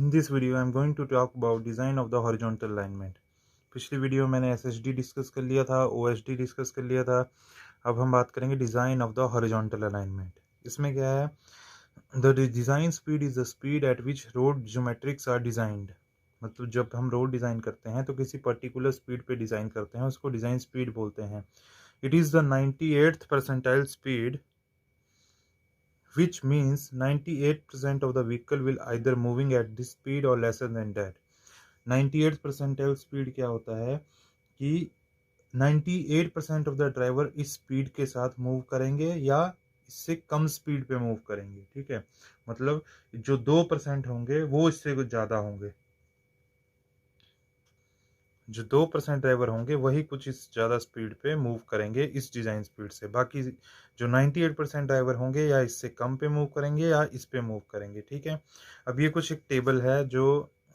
In this video, I'm going to talk about design of the horizontal alignment. पिछली video मैंने SSD discuss कर लिया था, OSD discuss कर लिया था. अब हम बात करेंगे design of the horizontal alignment. इसमें क्या है? The design speed is the speed at which road geometrics are designed. मतलब जब हम रोड डिज़ाइन करते हैं तो किसी पर्टिकुलर स्पीड पे डिज़ाइन करते हैं, उसको डिज़ाइन स्पीड बोलते हैं. It is the 98th percentile speed, which means 98% of the vehicle will either moving at this speed or lesser than that. 98th percentile speed क्या होता है कि 98% ऑफ द ड्राइवर इस स्पीड के साथ मूव करेंगे या इससे कम स्पीड पे मूव करेंगे. ठीक है, मतलब जो 2% होंगे वो इससे कुछ ज़्यादा होंगे. जो 2% ड्राइवर होंगे वही कुछ इस ज़्यादा स्पीड पे मूव करेंगे इस डिज़ाइन स्पीड से. बाकी जो 98% ड्राइवर होंगे या इससे कम पे मूव करेंगे या इस पे मूव करेंगे. ठीक है, अब ये कुछ एक टेबल है जो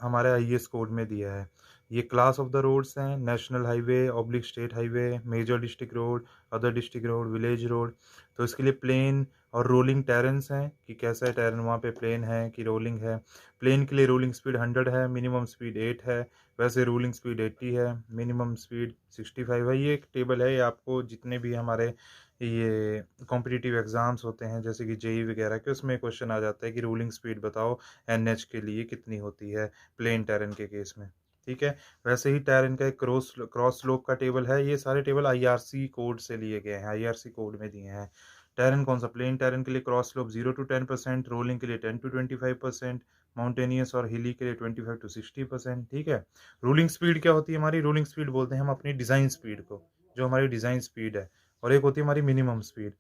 हमारे IAS कोड में दिया है. ये क्लास ऑफ द रोड्स हैं: national highway, oblique state highway, major district road, other district road, village road. तो इसके लिए प्लेन और रोलिंग टेरेंस हैं कि कैसा है टेरेन, वहाँ पे प्लेन है कि रोलिंग है. प्लेन के लिए रोलिंग स्पीड 100 है, मिनिमम स्पीड 8 है. वैसे रूलिंग स्पीड 80 है, मिनिमम स्पीड 65 है. ये एक टेबल है, ये आपको जितने भी हमारे ये कॉम्पिटिटिव एग्ज़ाम्स होते हैं जैसे कि जेई वगैरह के, उसमें क्वेश्चन आ जाता है कि रूलिंग स्पीड बताओ NH के लिए कितनी होती है प्लेन टेरेन के केस में. ठीक है, वैसे ही टेरेन का एक क्रॉस स्लोप का टेबल है. ये सारे टेबल IRC कोड से लिए गए हैं, IRC कोड में दिए हैं. टेरेन कौन सा? प्लेन टेरेन के लिए क्रॉस स्लोप 0 to 10%, रोलिंग के लिए 10 to 25%, माउंटेनियस और हिली के लिए 25 to 60%. ठीक है, रूलिंग स्पीड क्या होती है हमारी? रूलिंग स्पीड बोलते हैं हम अपनी डिज़ाइन स्पीड को, जो हमारी डिज़ाइन स्पीड है. और एक होती है हमारी मिनिमम स्पीड.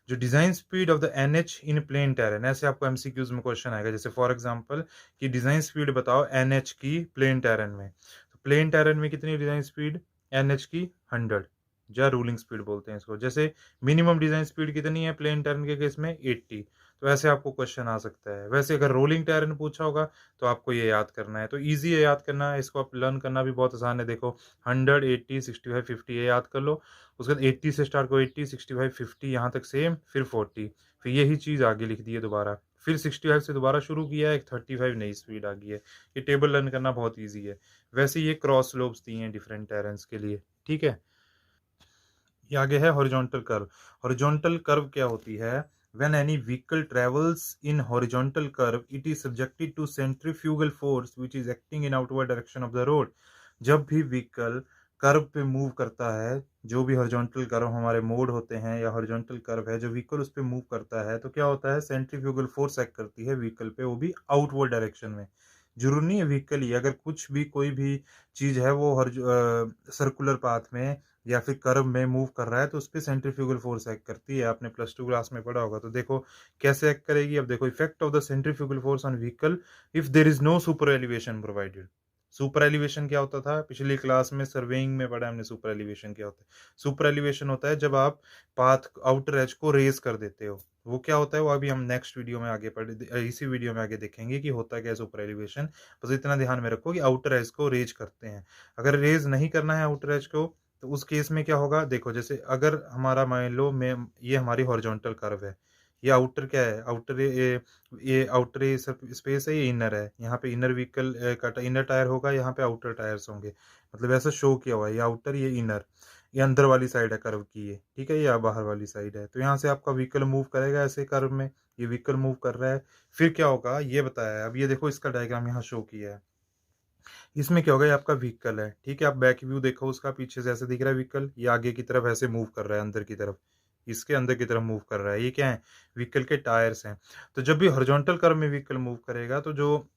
जो design speed of the NH in plain terrain, ऐसे आपको MCQs में क्वेश्चन आएगा. जैसे फॉर एग्जांपल कि डिज़ाइन स्पीड बताओ NH की प्लेन टेरेन में. तो प्लेन टेरेन में कितनी डिज़ाइन स्पीड? NH की 100, या रूलिंग स्पीड बोलते हैं इसको. जैसे मिनिमम डिज़ाइन स्पीड कितनी है प्लेन टेरेन के केस में? 80. तो ऐसे आपको क्वेश्चन आ सकता है. वैसे अगर रोलिंग टेरेन पूछा होगा तो आपको ये याद करना है. तो ईजी है याद करना, इसको आप लर्न करना भी बहुत आसान है. देखो 100, 80, 65, 50 ये याद कर लो. उसके बाद 80 से स्टार्ट करो, 80, 65, 50 यहाँ तक सेम, फिर 40, फिर यही चीज़ आगे लिख दी है दोबारा, फिर 65 से दोबारा शुरू किया है, एक 35 नई स्पीड आ गई है. ये टेबल लर्न करना बहुत ईजी है. वैसे ये क्रॉस स्लोप्स दिए हैं डिफरेंट टेरेन्स के लिए. ठीक है, ये आगे है हॉरिजॉन्टल कर्व. हॉरिजॉन्टल कर्व क्या होती है? When any vehicle travels in horizontal curve, it is subjected to centrifugal force which is acting in outward direction of the road. जब भी व्हीकल कर्व पे मूव करता है, जो भी हॉरिजॉन्टल कर्व हमारे मोड होते हैं या हॉरिजॉन्टल कर्व है, जो व्हीकल उस पे मूव करता है तो क्या होता है? सेंट्रीफ्यूगल फोर्स एक्ट करती है व्हीकल पे, वो भी आउटवर्ड डायरेक्शन में. जरूरी नहीं है व्हीकल ही, अगर कुछ भी कोई भी चीज़ है वो सर्कुलर पाथ में या फिर कर्व में मूव कर रहा है तो उस पर सेंट्रीफ्यूगल फोर्स एक्ट करती है. आपने +2 क्लास में पढ़ा होगा. तो देखो कैसे एक्ट करेगी. अब देखो, effect of the centrifugal force on vehicle if there is no super elevation provided. Super elevation क्या होता था? पिछली क्लास में सर्वेइंग में पढ़ा हमने. सुपर एलिवेशन क्या होता है? सुपर एलिवेशन होता है जब आप पाथ आउटर एज को रेज कर देते हो. वो क्या होता है वो अभी हम नेक्स्ट वीडियो में आगे इसी वीडियो में आगे देखेंगे कि होता क्या है सुपर एलिवेशन. बस इतना ध्यान में रखो कि आउटर एज को रेज करते हैं. अगर रेज नहीं करना है आउटर एज को तो उस केस में क्या होगा? देखो, जैसे अगर हमारा मान लो में ये हमारी हॉरिजॉन्टल कर्व है, ये आउटर क्या है? आउटर ये आउटर स्पेस है, ये इनर है. यहाँ पे इनर व्हीकल का इनर टायर होगा, यहाँ पे आउटर टायर्स होंगे. मतलब ऐसा शो किया हुआ है, ये आउटर ये इनर, ये अंदर वाली साइड है कर्व की ये. ठीक है, ये बाहर वाली साइड है. तो यहाँ से आपका व्हीकल मूव करेगा ऐसे कर्व में. ये व्हीकल मूव कर रहा है, फिर क्या होगा ये बताया है. अब ये देखो, इसका डायग्राम यहाँ शो किया है. इसमें क्या होगा? ये आपका व्हीकल है. ठीक है, आप बैक व्यू देखो उसका, पीछे से ऐसे दिख रहा है व्हीकल, ये आगे की तरफ ऐसे मूव कर रहा है, अंदर की तरफ, इसके अंदर की तरफ मूव कर रहा है. ये क्या है? व्हीकल के टायर्स हैं. तो जब भी हॉरिजॉन्टल कर्व में व्हीकल मूव करेगा तो जो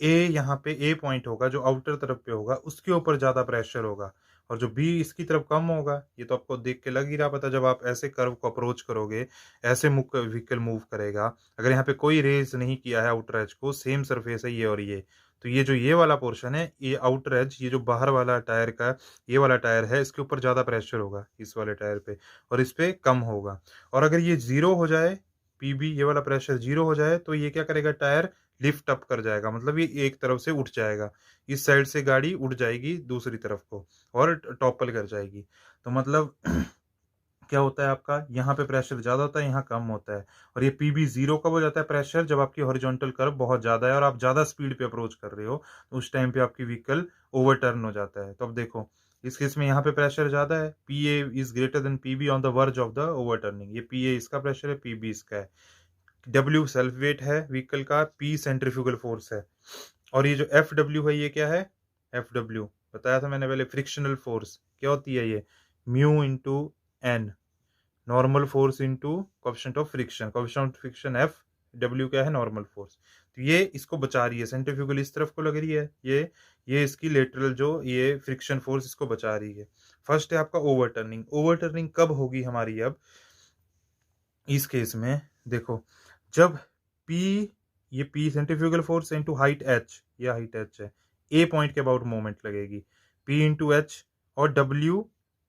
यहाँ पे ए पॉइंट होगा जो आउटर तरफ पे होगा, उसके ऊपर ज़्यादा प्रेशर होगा, और जो बी इसकी तरफ कम होगा. ये तो आपको देख के लग ही रहा पता. जब आप ऐसे कर्व को अप्रोच करोगे, ऐसे व्हीकल मूव करेगा. अगर यहाँ पे कोई रेज नहीं किया है आउटर एज को, सेम सरफेस है ये और ये, तो ये जो ये वाला पोर्शन है, ये आउटर एज, ये जो बाहर वाला टायर का ये वाला टायर है, इसके ऊपर ज़्यादा प्रेशर होगा इस वाले टायर पे, और इस पे कम होगा. और अगर ये जीरो हो जाए, PB ये वाला प्रेशर जीरो हो जाए, तो ये क्या करेगा? टायर लिफ्ट अप कर जाएगा. मतलब ये एक तरफ से उठ जाएगा, इस साइड से गाड़ी उठ जाएगी दूसरी तरफ को और टॉपल कर जाएगी. तो मतलब क्या होता है आपका, यहाँ पे प्रेशर ज़्यादा होता है, यहाँ कम होता है। और ये पी बी ज़ीरो कब हो जाता है प्रेशर, जब आपकी हॉरिजॉन्टल कर्व बहुत ज़्यादा है और आप ज़्यादा स्पीड पे अप्रोच कर रहे हो, तो उस टाइम पे आपकी व्हीकल ओवरटर्न हो जाता है। तो अब देखो, इस केस में यहाँ पे प्रेशर ज़्यादा है, P A is greater than P be on the verge of the overturning. ये पी ए इसका प्रेशर है, पी बी इसका है। डब्ल्यू सेल्फ वेट है व्हीकल का, पी सेंट्रीफ्यूगल फोर्स है। और ये जो एफ डब्ल्यू है ये क्या है, एफ डब्ल्यू बताया था मैंने पहले, फ्रिक्शनल फोर्स। क्या होती है ये, mu into N, normal force into coefficient of friction, coefficient of friction F, W क्या है, नॉर्मल फोर्स। तो ये इसको बचा रही है, सेंट्रीफ्यूगल इस तरफ को लग रही है, ये इसकी लेटरल जो ये फ्रिक्शन फोर्स इसको बचा रही है। फर्स्ट है आपका ओवरटर्निंग। ओवरटर्निंग कब होगी हमारी, अब इस केस में देखो, जब P, ये P centrifugal force into height h, ये हाइट h है, A पॉइंट के अबाउट मोमेंट लगेगी, P इंटू h, और W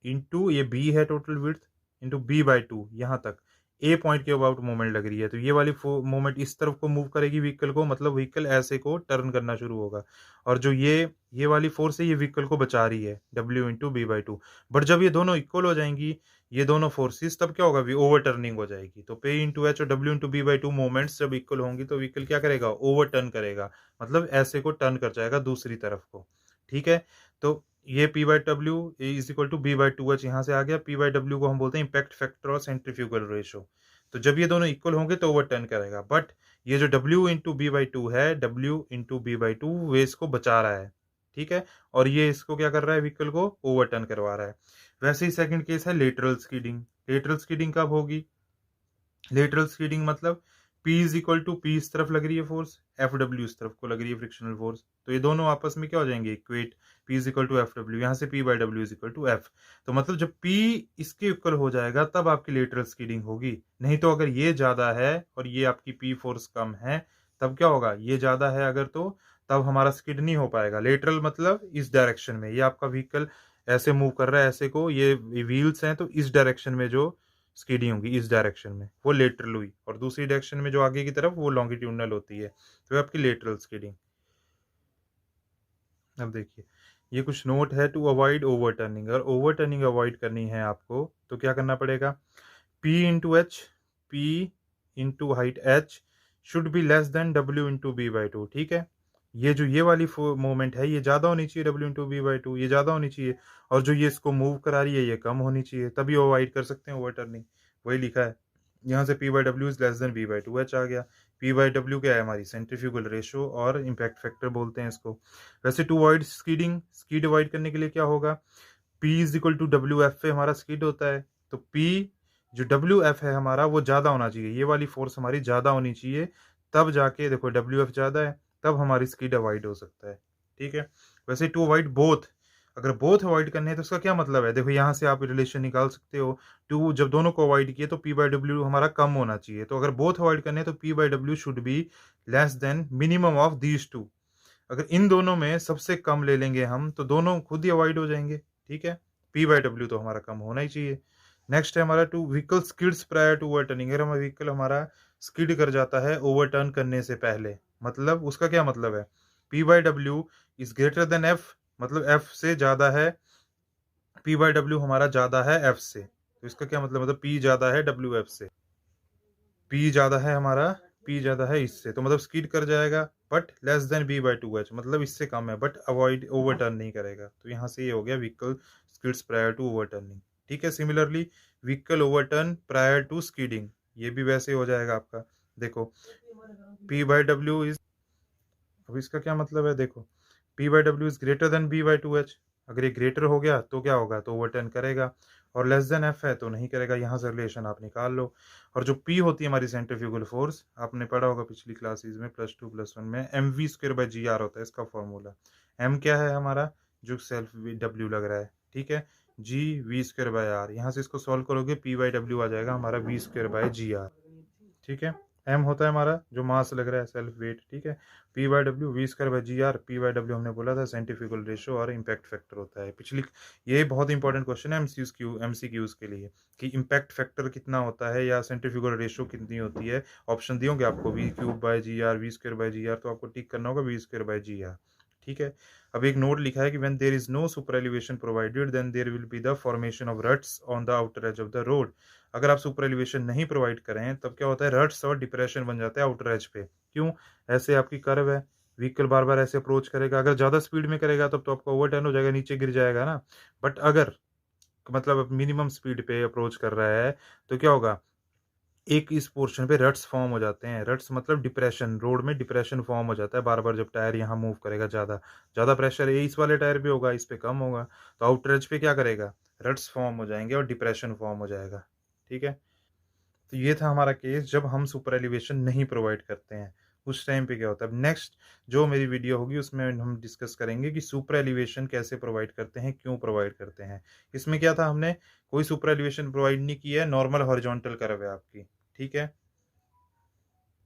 इंटू ये B है टोटल विड्थ, इंटू B/2 यहाँ तक A पॉइंट के अबाउट मोमेंट लग रही है। तो ये वाली मोमेंट इस तरफ को मूव करेगी व्हीकल को, मतलब व्हीकल ऐसे को टर्न करना शुरू होगा। और जो ये वाली फोर्स है ये व्हीकल को बचा रही है, W इंटू B/2। बट जब ये दोनों इक्वल हो जाएंगी, ये दोनों फोर्सेस, तब क्या होगा, ओवर टर्निंग हो जाएगी। तो पे इंटू एच और डब्ल्यू इंटू बी/2 मोमेंट्स जब इक्वल होंगी तो व्हीकल क्या करेगा, ओवर टर्न करेगा, मतलब ऐसे को टर्न कर जाएगा दूसरी तरफ को। ठीक है, तो ये P/W is equal to B/2H यहाँ से आ गया। P/W को हम बोलते हैं इम्पैक्ट फैक्टर और सेंट्रीफ्यूगल रेशो। तो जब ये दोनों इक्वल होंगे तो ओवर टर्न करेगा। बट ये जो W इंटू B/2 है, W इंटू B/2 वे इसको बचा रहा है। ठीक है, और ये इसको क्या कर रहा है, व्हीकल को ओवर टर्न करवा रहा है। वैसे ही सेकंड केस है लेटरल स्कीडिंग। लेटरल स्कीडिंग कब होगी, लेटरल स्कीडिंग मतलब P is equal to, P इस तरफ लग रही है फोर्स, FW इस तरफ को लग रही है फ्रिक्शनल फोर्स, तो ये दोनों आपस में क्या हो जाएंगे, equate. P is equal to FW, यहाँ से P/W is equal to F। तो मतलब जब P इसके इक्वल हो जाएगा तब आपकी लेटरल स्कीडिंग होगी। नहीं तो अगर ये ज्यादा है और ये आपकी P फोर्स कम है, तब क्या होगा, ये ज्यादा है अगर, तो तब हमारा स्किड नहीं हो पाएगा। लेटरल मतलब इस डायरेक्शन में, ये आपका व्हीकल ऐसे मूव कर रहा है, ऐसे को, ये व्हील्स हैं, तो इस डायरेक्शन में जो स्कीडिंग होगी, इस डायरेक्शन में, वो लेटरल हुई। और दूसरी डायरेक्शन में जो आगे की तरफ, वो लॉन्गिट्यूडनल होती है, तो आपकी लेटरल स्कीडिंग। अब देखिए, ये कुछ नोट है टू अवॉइड ओवरटर्निंग। अगर ओवरटर्निंग अवॉइड करनी है आपको तो क्या करना पड़ेगा, P into H, P into height h should be less than W into B/2। ठीक है, ये वाली मोमेंट है, ये ज़्यादा होनी चाहिए, W इंटू B/2 ये ज़्यादा होनी चाहिए, और जो ये इसको मूव करा रही है ये कम होनी चाहिए, तभी अवॉइड कर सकते हैं ओवरटर्निंग। वही लिखा है यहाँ से, P/W is less than B/2H आ गया। P/W क्या है, हमारी सेंट्रीफ्यूगल रेशो और इम्पैक्ट फैक्टर बोलते हैं इसको। वैसे to avoid skidding, skid avoid करने के लिए क्या होगा, P is equal to WF पे हमारा स्कीड होता है, तो P जो WF है हमारा वो ज़्यादा होना चाहिए, ये वाली फोर्स हमारी ज़्यादा होनी चाहिए, तब जाके देखो WF ज़्यादा है, तब हमारी स्कीड अवॉइड हो सकता है। ठीक है, वैसे टू अवॉइड बोथ, अगर बोथ अवॉइड करने हैं तो उसका क्या मतलब है, देखो यहाँ से आप रिलेशन निकाल सकते हो। टू जब दोनों को अवॉइड किए तो P/W हमारा कम होना चाहिए, तो अगर बोथ अवॉइड करने हैं तो P/W should be less than minimum of these two. अगर इन दोनों में सबसे कम ले लेंगे हम तो दोनों खुद ही अवॉइड हो जाएंगे। ठीक है, P/W तो हमारा कम होना ही चाहिए। नेक्स्ट है हमारा to vehicle skids prior to overturning. अगर हमारा व्हीकल हमारा स्किड कर जाता है ओवरटर्न करने से पहले, मतलब उसका क्या मतलब है, P/W is greater than F, मतलब F से ज्यादा है, P/W हमारा ज्यादा है F से, तो इसका क्या मतलब P ज्यादा है WF से, P ज्यादा है हमारा, P ज्यादा है इससे, तो मतलब स्किड कर जाएगा, बट लेस देन B/2H, मतलब इससे कम है, बट अवॉइड ओवरटर्न नहीं करेगा। तो यहाँ से ये हो गया vehicle skids prior to overturning. ठीक है, similarly vehicle overturn prior to skidding, ये भी वैसे हो जाएगा आपका। देखो P/W इज, अब इसका क्या मतलब है, देखो P/W is greater than B/2H, अगर ये ग्रेटर हो गया तो क्या होगा, तो ओवरटर्न करेगा, और लेस देन F है तो नहीं करेगा। यहाँ से रिलेशन आप निकाल लो। और जो P होती है हमारी सेंट्रीफ्यूगल फोर्स, आपने पढ़ा होगा पिछली क्लासेस में, +2 +1 में, mv²/gr होता है इसका फॉर्मूला। m क्या है हमारा, जो सेल्फ W लग रहा है, ठीक है, g v²/r, यहाँ से इसको सॉल्व करोगे P/W आ जाएगा हमारा v²/gr। ठीक है, m होता है हमारा जो मास लग रहा है, सेल्फ वेट। ठीक है, P/W v²/gr, P/W हमने बोला था सेंट्रीफ्यूगल रेशो और इम्पैक्ट फैक्टर होता है। पिछली, ये बहुत इंपॉर्टेंट क्वेश्चन है MCQs के लिए, कि इम्पैक्ट फैक्टर कितना होता है या सेंट्रीफ्यूगल रेशो कितनी होती है। ऑप्शन दिए होंगे आपको, V³/gr, v²/gr, तो आपको टिक करना होगा v²/gr। ठीक है। अब एक नोट लिखा है कि when there is no super elevation provided then there will be the formation of ruts on the outer edge of the road. अगर आप सुपर एलिवेशन नहीं प्रोवाइड कर रहे हैं तब क्या होता है, रट्स और डिप्रेशन बन जाता है आउटर एज पे। क्यों? ऐसे आपकी कर्व है, व्हीकल बार बार ऐसे अप्रोच करेगा, अगर ज़्यादा स्पीड में करेगा तब तो आपका ओवरटर्न हो जाएगा, नीचे गिर जाएगा ना। बट अगर मतलब मिनिमम स्पीड पे अप्रोच कर रहा है तो क्या होगा, एक इस पोर्शन पे रट्स फॉर्म हो जाते हैं। रट्स मतलब डिप्रेशन, रोड में डिप्रेशन फॉर्म हो जाता है बार-बार जब टायर यहाँ मूव करेगा ज़्यादा। ज़्यादा प्रेशर ये इस वाले टायर पे होगा, इस पे कम होगा। तो आउटर एज पे क्या करेगा? रट्स फॉर्म हो जाएँगे और डिप्रेशन फॉर्म हो जाएगा। ठीक है? तो ये था हमारा केस जब हम सुपर एलिवेशन नहीं प्रोवाइड करते हैं। उस टाइम पे क्या होता है? अब नेक्स्ट जो मेरी वीडियो होगी उसमें हम डिस्कस करेंगे कि सुपर एलिवेशन कैसे प्रोवाइड करते हैं, क्यों प्रोवाइड करते हैं। इसमें क्या था, हमने कोई सुपर एलिवेशन प्रोवाइड नहीं किया है, नॉर्मल हॉरिजॉन्टल कर्व है आपकी। ठीक है?